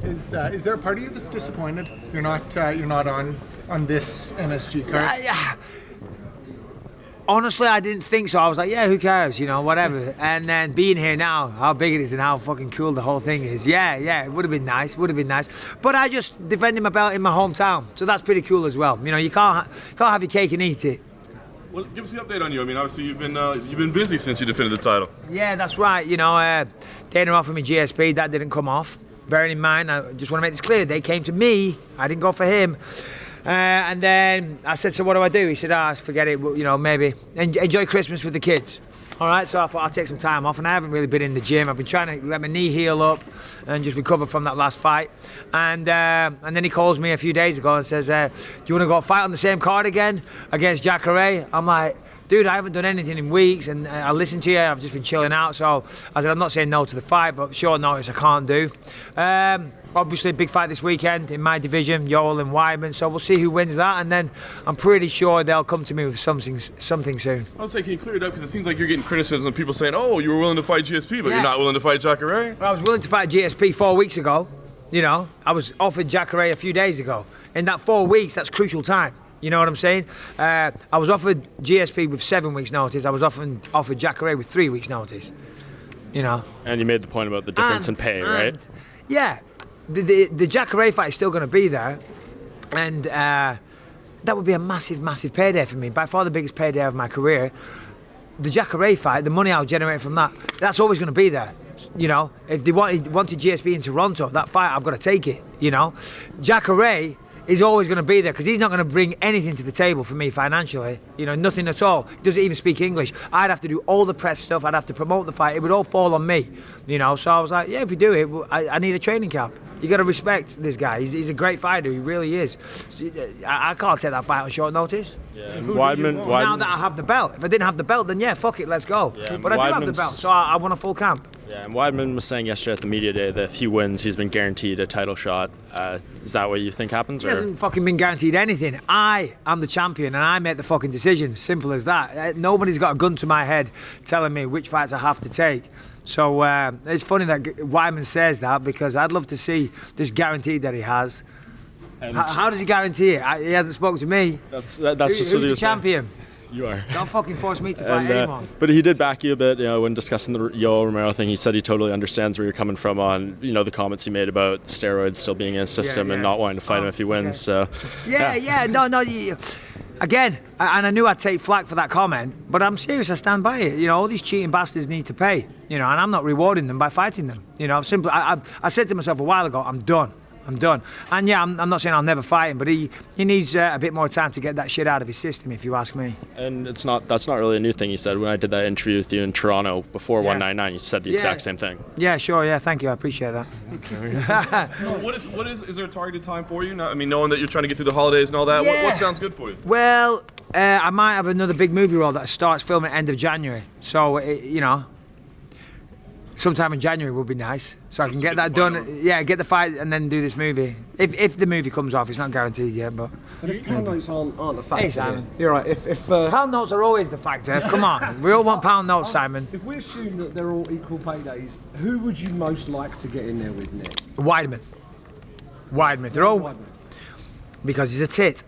Is there a part of you that's disappointed you're not on this MSG card? Yeah. Honestly, I didn't think so. I was like, yeah, who cares, whatever. And then being here now, how big it is and how fucking cool the whole thing is. Yeah, it would have been nice. But I just defended my belt in my hometown, so that's pretty cool as well. You can't have your cake and eat it. Well, give us the update on you. I mean, obviously you've been busy since you defended the title. Yeah, that's right. Dana offered me GSP, that didn't come off. Bearing in mind, I just want to make this clear, they came to me, I didn't go for him. And then I said, so what do? He said, forget it, maybe enjoy Christmas with the kids. All right, so I thought I'll take some time off, and I haven't really been in the gym. I've been trying to let my knee heal up and just recover from that last fight. And then he calls me a few days ago and says, do you want to go fight on the same card again against Jacare? I'm like, dude, I haven't done anything in weeks, and I listened to you, I've just been chilling out. So I said, I'm not saying no to the fight, but short notice I can't do. Obviously, a big fight this weekend in my division, Yoel and Weidman. So we'll see who wins that, and then I'm pretty sure they'll come to me with something soon. I was saying, can you clear it up? Because it seems like you're getting criticism of people saying, oh, you were willing to fight GSP, but you're not willing to fight Jacare? Well, I was willing to fight GSP 4 weeks ago. I was offered Jacare a few days ago. In that 4 weeks, that's crucial time. You know what I'm saying? I was offered GSP with 7 weeks' notice. I was offered Jacare with 3 weeks' notice. And you made the point about the difference in pay, right? Yeah. The Jacare fight is still going to be there, and that would be a massive payday for me. By far the biggest payday of my career. The Jacare fight, the money I'll generate from that's always going to be there. If they wanted GSP in Toronto, that fight, I've got to take it. Jacare is always going to be there because he's not going to bring anything to the table for me financially. Nothing at all. He doesn't even speak English. I'd have to do all the press stuff. I'd have to promote the fight. It would all fall on me. So I was like, yeah, if we do it, I need a training camp. You got to respect this guy. He's a great fighter. He really is. I can't take that fight on short notice. Yeah. Weidman. Now that I have the belt. If I didn't have the belt, then yeah, fuck it, let's go. Yeah, but I do have the belt, so I want a full camp. Yeah, and Weidman was saying yesterday at the media day that if he wins, he's been guaranteed a title shot. Is that what you think happens? He hasn't fucking been guaranteed anything. I am the champion, and I make the fucking decision. Simple as that. Nobody's got a gun to my head telling me which fights I have to take. So it's funny that Weidman says that, because I'd love to see this guaranteed that he has. How does he guarantee it? He hasn't spoken to me. That's just what who's the champion? You are. Don't fucking force me to fight anyone. But he did back you a bit, when discussing the Yoel Romero thing. He said he totally understands where you're coming from on, the comments you made about steroids still being in his system and not wanting to fight him if he wins. So. No. Again, and I knew I'd take flack for that comment, but I'm serious. I stand by it. All these cheating bastards need to pay. And I'm not rewarding them by fighting them. I said to myself a while ago, I'm done. And yeah, I'm not saying I'll never fight him, but he needs a bit more time to get that shit out of his system, if you ask me. And that's not really a new thing you said. When I did that interview with you in Toronto before 199, you said the exact same thing. Yeah, sure. Yeah, thank you. I appreciate that. What is there a targeted time for you? Knowing that you're trying to get through the holidays and all that, what sounds good for you? Well, I might have another big movie role that starts filming at the end of January. So, sometime in January would be nice, so I can get that done. Yeah, get the fight and then do this movie. If the movie comes off, it's not guaranteed yet, but. But if pound notes aren't a factor. Hey, Simon. You're right. If pound notes are always the factor. Come on, we all want pound notes, Simon. If we assume that they're all equal paydays, who would you most like to get in there with next? Weidman. They're all Weidman. Because he's a tit.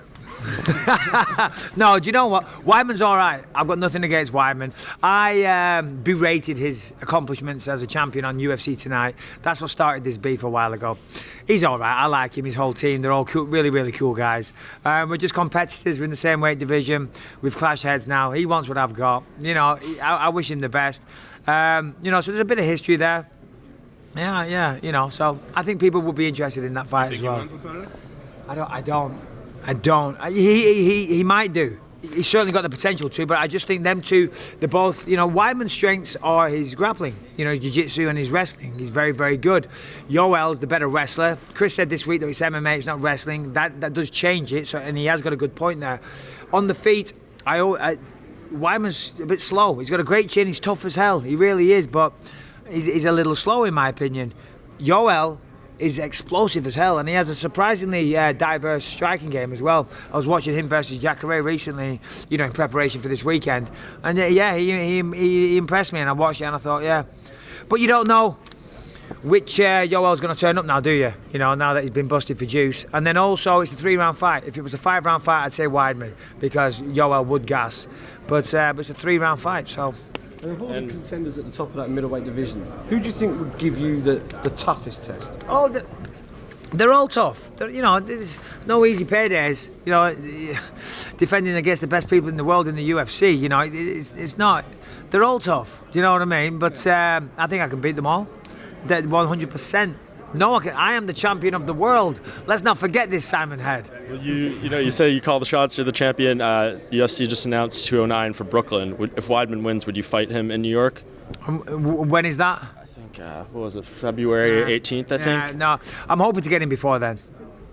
No, do you know what? Weidman's all right. I've got nothing against Weidman. I berated his accomplishments as a champion on UFC Tonight. That's what started this beef a while ago. He's all right. I like him, his whole team. They're all cool, really, really cool guys. We're just competitors. We're in the same weight division. We've clashed heads now. He wants what I've got. I wish him the best. So there's a bit of history there. Yeah. So I think people will be interested in that fight as well. He wins on Saturday? I don't. He might do. He's certainly got the potential to, but I just think them two, they're both, Weidman's strengths are his grappling, his jiu-jitsu and his wrestling. He's very, very good. Yoel's the better wrestler. Chris said this week that it's MMA, it's not wrestling. That does change it, and he has got a good point there. On the feet, Weidman's a bit slow. He's got a great chin. He's tough as hell. He really is, but he's a little slow in my opinion. Yoel is explosive as hell, and he has a surprisingly diverse striking game as well. I was watching him versus Jacare recently, in preparation for this weekend, and he impressed me, and I watched it and I thought, yeah. But you don't know which Yoel's going to turn up now, do you? You know, now that he's been busted for juice. And then also, it's a 3-round fight. If it was a 5-round fight, I'd say Weidman, because Yoel would gas. But it's a 3-round fight, so... And of all the contenders at the top of that middleweight division, who do you think would give you the toughest test? Oh, they're all tough. You know, there's no easy paydays. You know, defending against the best people in the world in the UFC. You know, it's not. They're all tough. Do you know what I mean? But I think I can beat them all. 100%. No, I am the champion of the world. Let's not forget this, Simon Head. Well, you say you call the shots. You're the champion. The UFC just announced 209 for Brooklyn. If Weidman wins, would you fight him in New York? When is that? What was it, February 18th, I think? No, I'm hoping to get him before then.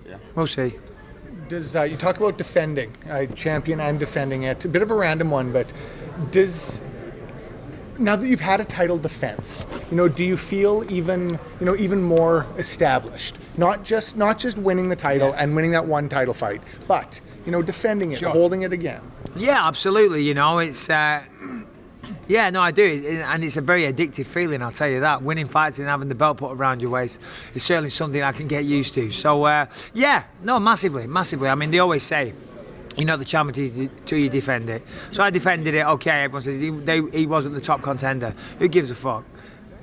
Yeah. We'll see. Does you talk about defending, champion and defending it? A bit of a random one, but now that you've had a title defense, you know, do you feel even more established? Not just winning the title and winning that one title fight, but defending it, holding it again. Yeah, absolutely. You know, it's. Yeah, no, I do, and it's a very addictive feeling, I'll tell you that. Winning fights and having the belt put around your waist is certainly something I can get used to. So, yeah, no, massively. I mean, they always say, you're not the champion till you defend it. So I defended it, okay, everyone says he wasn't the top contender. Who gives a fuck?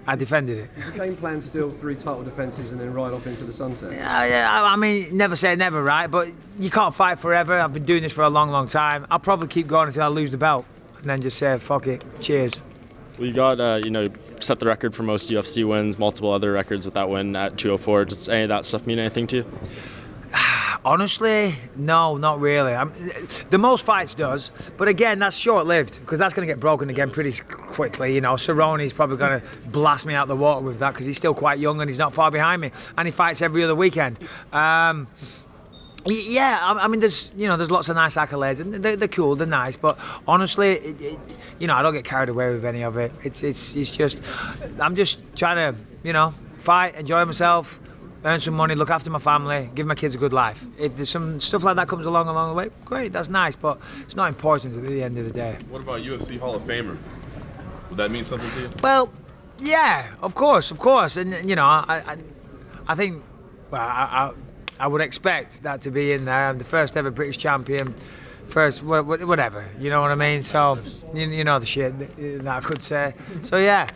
I defended it. Is the game plan still 3 title defences and then ride off into the sunset? Yeah, I mean, never say never, right? But you can't fight forever. I've been doing this for a long, long time. I'll probably keep going until I lose the belt. And then just say, fuck it, cheers. Well, you got, set the record for most UFC wins, multiple other records with that win at 204. Does any of that stuff mean anything to you? Honestly, no, not really. The most fights does, but again, that's short-lived, because that's going to get broken again pretty quickly. You know, Cerrone's probably going to blast me out the water with that, because he's still quite young and he's not far behind me, and he fights every other weekend. Yeah, I mean, there's lots of nice accolades, and they're cool, they're nice, but honestly, I don't get carried away with any of it. It's just, I'm just trying to, fight, enjoy myself, earn some money, look after my family, give my kids a good life. If there's some stuff like that comes along the way, great, that's nice, but it's not important at the end of the day. What about UFC Hall of Famer? Would that mean something to you? Well, yeah, of course, and I think, well, I would expect that to be in there. I'm the first ever British champion, whatever, you know what I mean? So, you know the shit that I could say. So yeah,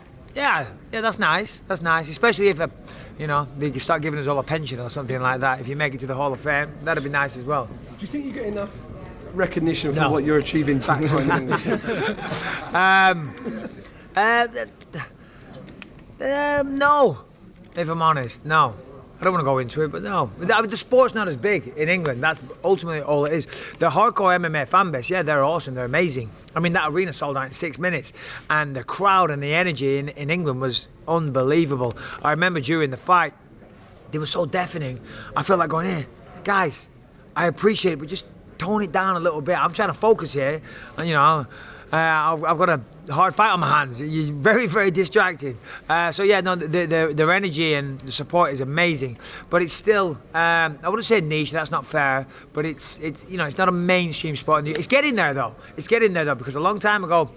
that's nice, especially if, they start giving us all a pension or something like that. If you make it to the Hall of Fame, that'd be nice as well. Do you think you get enough recognition for what you're achieving back home in English? No, if I'm honest, no. I don't want to go into it, but no. The sport's not as big in England. That's ultimately all it is. The hardcore MMA fan base, yeah, they're awesome. They're amazing. I mean, that arena sold out in 6 minutes. And the crowd and the energy in England was unbelievable. I remember during the fight, they were so deafening. I felt like going, hey, guys, I appreciate it, but just tone it down a little bit. I'm trying to focus here. And, I've got a hard fight on my hands. You're very, very distracting. So yeah, no, their energy and the support is amazing. But it's still, I wouldn't say niche. That's not fair. But it's it's not a mainstream sport. It's getting there though. Because a long time ago,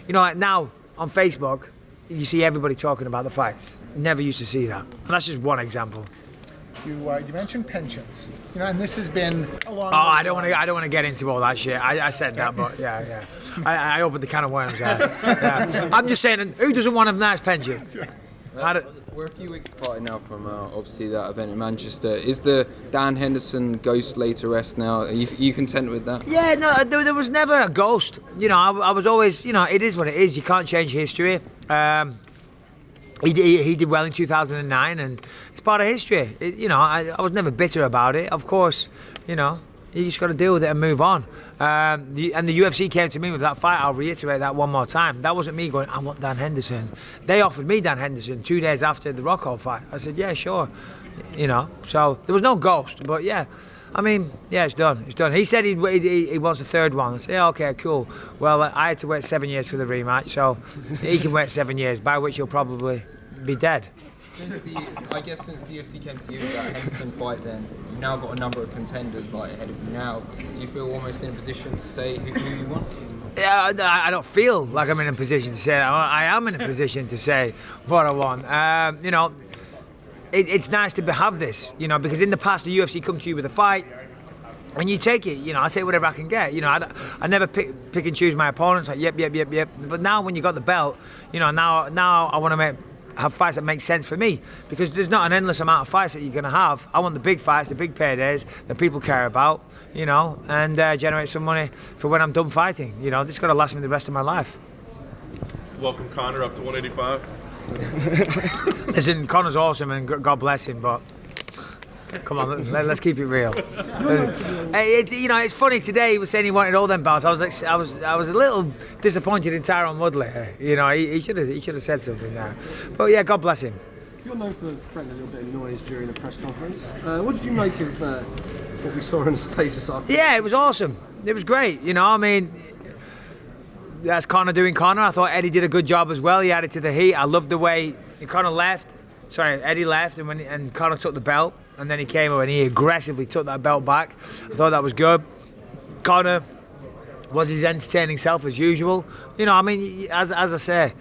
like now on Facebook, you see everybody talking about the fights. Never used to see that. And that's just one example. You mentioned pensions, and this has been a long. Oh, I don't want to get into all that shit. I said that, but yeah. I opened the can of worms. Yeah. I'm just saying, who doesn't want a nice pension? We're a few weeks apart now from obviously that event in Manchester. Is the Dan Henderson ghost laid to rest now? Are you content with that? Yeah, no, there was never a ghost. I was always, it is what it is. You can't change history. He did well in 2009, and it's part of history. I was never bitter about it. Of course, you just got to deal with it and move on. And the UFC came to me with that fight. I'll reiterate that one more time. That wasn't me going, I want Dan Henderson. They offered me Dan Henderson 2 days after the Rockhold fight. I said, yeah, sure. So there was no ghost, but yeah. I mean, yeah, it's done. He said he wants a third one. I said, yeah, okay, cool. Well, I had to wait 7 years for the rematch, so he can wait 7 years, by which he'll probably be dead. Since the UFC came to you with that Henderson fight, then you've now got a number of contenders ahead of you now. Do you feel almost in a position to say who you want? Yeah, I don't feel like I'm in a position to say that. I am in a position to say what I want. it's nice to have this, you know, because in the past the UFC come to you with a fight. And you take it, you know, I take whatever I can get. You know, I never pick and choose my opponents. Like, yep. But now when you got the belt, you know, now I want to have fights that make sense for me, because there's not an endless amount of fights that you're going to have. I want the big fights, the big paydays that people care about, you know, and generate some money for when I'm done fighting. You know, this is going to last me the rest of my life. Welcome Conor up to 185. Listen, Conor's awesome and God bless him, but come on, let's keep it real. You know, it's funny today. He was saying he wanted all them belts. I was a little disappointed in Tyrone Woodley. You know, he should have said something there. But yeah, God bless him. You're known for threatening a little bit of noise during the press conference. What did you make of what we saw on the stage this afternoon? Yeah, it was awesome. It was great. You know, I mean, that's Conor doing Conor. I thought Eddie did a good job as well. He added to the heat. I loved the way Conor left. Sorry, Eddie left, and Conor took the belt. And then he came over and he aggressively took that belt back. I thought that was good. Conor was his entertaining self as usual. You know, I mean, as I say,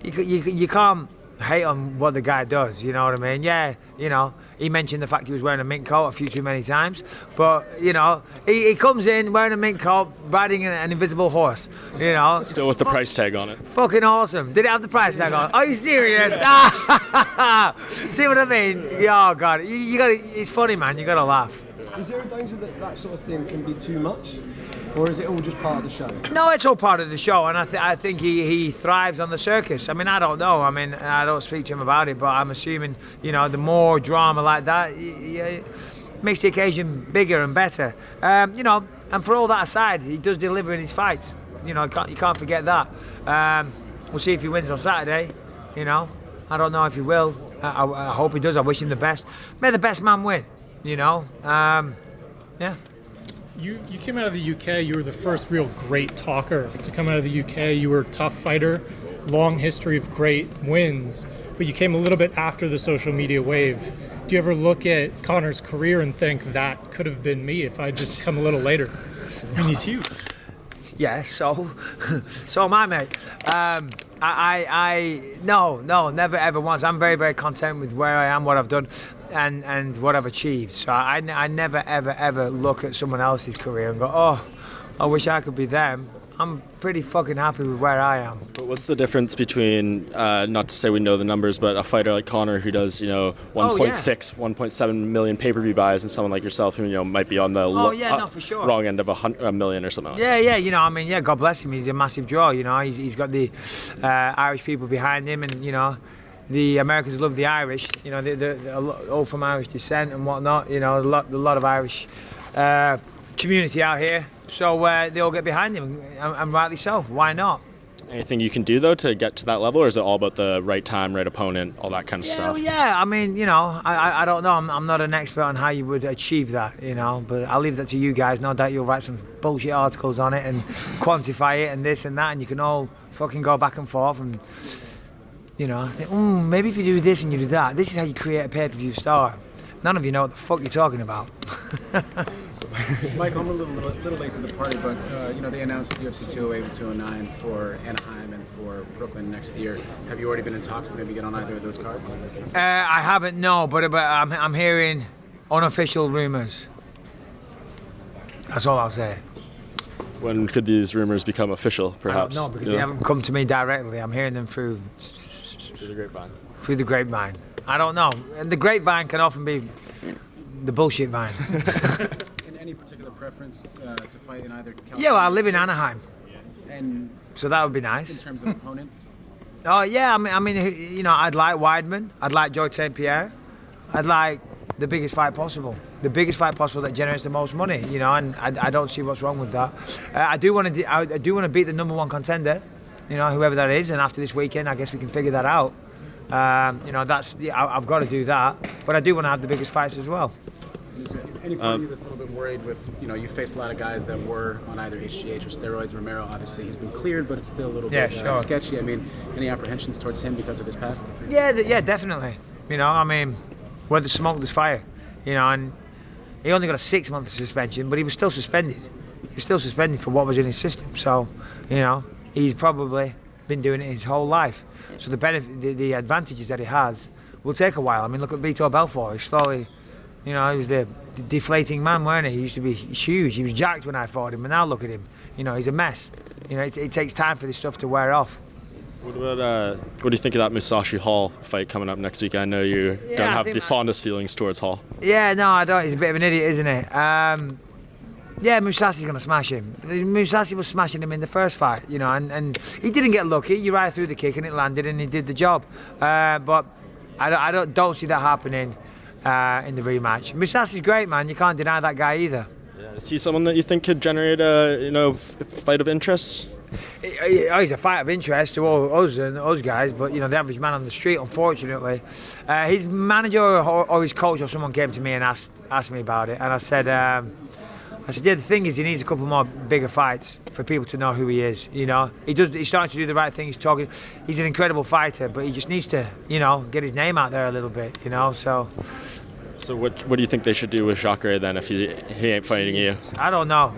you can't hate on what the guy does. You know what I mean? Yeah, you know, he mentioned the fact he was wearing a mink coat a few too many times. But, you know, he comes in wearing a mink coat, riding an invisible horse, you know. Still with the price tag on it. Fucking awesome. Did it have the price tag on? Are you serious? See what I mean? Oh, God. You got it's funny, man. You got to laugh. Is there a danger that that sort of thing can be too much? Or is it all just part of the show? No, it's all part of the show, and I think he thrives on the circus. I mean, I don't know. I mean, I don't speak to him about it, but I'm assuming, you know, the more drama like that, it makes the occasion bigger and better. You know, and for all that aside, he does deliver in his fights. You know, you can't forget that. We'll see if he wins on Saturday. You know, I don't know if he will. I hope he does. I wish him the best. May the best man win. You know, yeah. You came out of the UK, you were the first real great talker to come out of the UK. You were a tough fighter, long history of great wins, but you came a little bit after the social media wave. Do you ever look at Conor's career and think that could have been me if I'd just come a little later? I mean, he's huge. Yeah, so am I, mate. No, never ever once. I'm very, very content with where I am, what I've done, and what I've achieved. So I never, ever look at someone else's career and go, oh, I wish I could be them. I'm pretty fucking happy with where I am. But what's the difference between, not to say we know the numbers, but a fighter like Conor who does, you know, 1.6, 1.7 million pay-per-view buys, and someone like yourself who, you know, might be on the for sure. wrong end of a million or something like Yeah, you know, I mean, yeah, God bless him. He's a massive draw, you know. He's got the Irish people behind him, and, you know, the Americans love the Irish, you know, they're all from Irish descent and whatnot, you know, a lot of Irish community out here. So they all get behind him, and rightly so. Why not? Anything you can do, though, to get to that level, or is it all about the right time, right opponent, all that kind of stuff? Yeah, I mean, you know, I don't know. I'm not an expert on how you would achieve that, you know, but I'll leave that to you guys. No doubt you'll write some bullshit articles on it and quantify it and this and that, and you can all fucking go back and forth and, you know, think, maybe if you do this and you do that, this is how you create a pay-per-view star. None of you know what the fuck you're talking about. Mike, I'm a little late to the party, but you know, they announced UFC 208 and 209 for Anaheim and for Brooklyn next year. Have you already been in talks to maybe get on either of those cards? I haven't, no, but I'm hearing unofficial rumours. That's all I'll say. When could these rumors become official, perhaps? No, because they haven't come to me directly. I'm hearing them through the grapevine. Through the grapevine. I don't know. And the grapevine can often be the bullshit vine. Any particular preference to fight in either California? Yeah, well, I live in Anaheim. And so that would be nice. In terms of opponent? Oh, yeah, I mean, you know, I'd like Weidman. I'd like George St. Pierre. I'd like the biggest fight possible. The biggest fight possible that generates the most money, you know, and I don't see what's wrong with that. I do want to beat the number one contender, you know, whoever that is, and after this weekend, I guess we can figure that out. You know, I've got to do that, but I do want to have the biggest fights as well. Is there any part of you that's a little bit worried with, you know, you faced a lot of guys that were on either HGH or steroids. Romero, obviously, he's been cleared, but it's still a little bit sketchy. I mean, any apprehensions towards him because of his past? Yeah, definitely. You know, I mean, where there's smoke, there's fire. You know, and he only got a 6-month suspension, but he was still suspended. He was still suspended for what was in his system. So, you know, he's probably been doing it his whole life. So the benefit, the advantages that he has will take a while. I mean, look at Vitor Belfort. He slowly, he was the deflating man, weren't he? He used to be huge. He was jacked when I fought him, and now look at him. He's a mess. It takes time for this stuff to wear off. What about what do you think of that Musashi Hall fight coming up next week? I know you don't have the fondest feelings towards Hall. Yeah, no, I don't. He's a bit of an idiot, isn't he? Yeah, Musashi's going to smash him. Musashi was smashing him in the first fight, and he didn't get lucky. You right through the kick and it landed and he did the job. But I don't see that happening in the rematch. Musashi's great, man. You can't deny that guy either. Yeah, is he someone that you think could generate a fight of interest? He's a fight of interest to all us and us guys, but the average man on the street, unfortunately, his manager or his coach or someone came to me and asked me about it, and I said, yeah, the thing is, he needs a couple more bigger fights for people to know who he is. He's starting to do the right thing. He's an incredible fighter, but he just needs to, get his name out there a little bit. So what do you think they should do with Jacare then if he ain't fighting you? I don't know.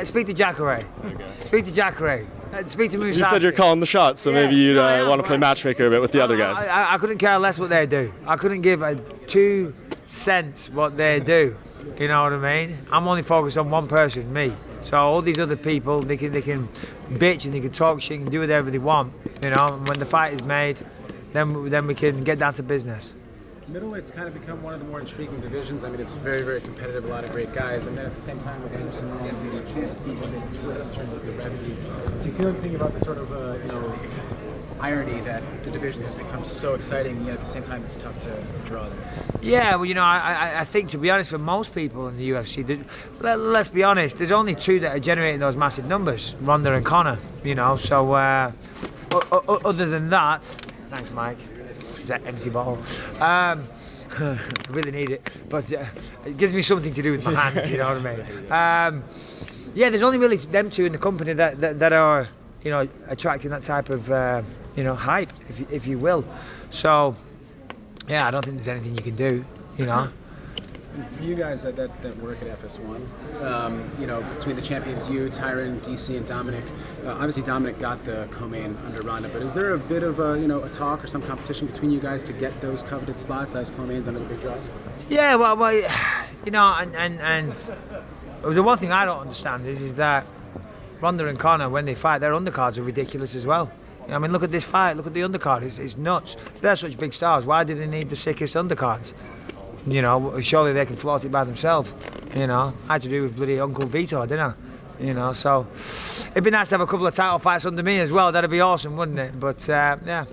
Speak to Jacare. Okay. Speak to Jacare. Speak to Musashi. You said you're calling the shots, so maybe you'd want to play matchmaker a bit with the other guys. I couldn't care less what they do. I couldn't give 2 cents what they do. You know what I mean? I'm only focused on one person, me. So all these other people, they can bitch and they can talk shit and do whatever they want. And when the fight is made, then we can get down to business. Middleweight's kind of become one of the more intriguing divisions. I mean, it's very, very competitive, a lot of great guys. And then at the same time, with Anderson getting a chance, it seems like it's split in terms of the revenue. Do you feel anything about the sort of, irony that the division has become so exciting, and yet at the same time, it's tough to draw there? Yeah, well, I think, to be honest, for most people in the UFC, let's be honest, there's only 2 that are generating those massive numbers, Ronda and Conor, so other than that, thanks, Mike. Is that empty bottle? I really need it, but it gives me something to do with my hands. You know what I mean? Yeah, there's only really them 2 in the company that are, attracting that type of, hype, if you will. So, yeah, I don't think there's anything you can do. For you guys that work at FS1, between the champions, you, Tyron, DC, and Dominic, obviously Dominic got the co-main under Ronda, but is there a bit of a talk or some competition between you guys to get those coveted slots as co-mains under the big draws? Yeah, well, and the one thing I don't understand is that Ronda and Conor, when they fight, their undercards are ridiculous as well. I mean, look at this fight, look at the undercard, it's nuts. If they're such big stars, why do they need the sickest undercards? Surely they can float it by themselves. I had to do with bloody Uncle Vitor, didn't I? So it'd be nice to have a couple of title fights under me as well. That'd be awesome, wouldn't it? But yeah.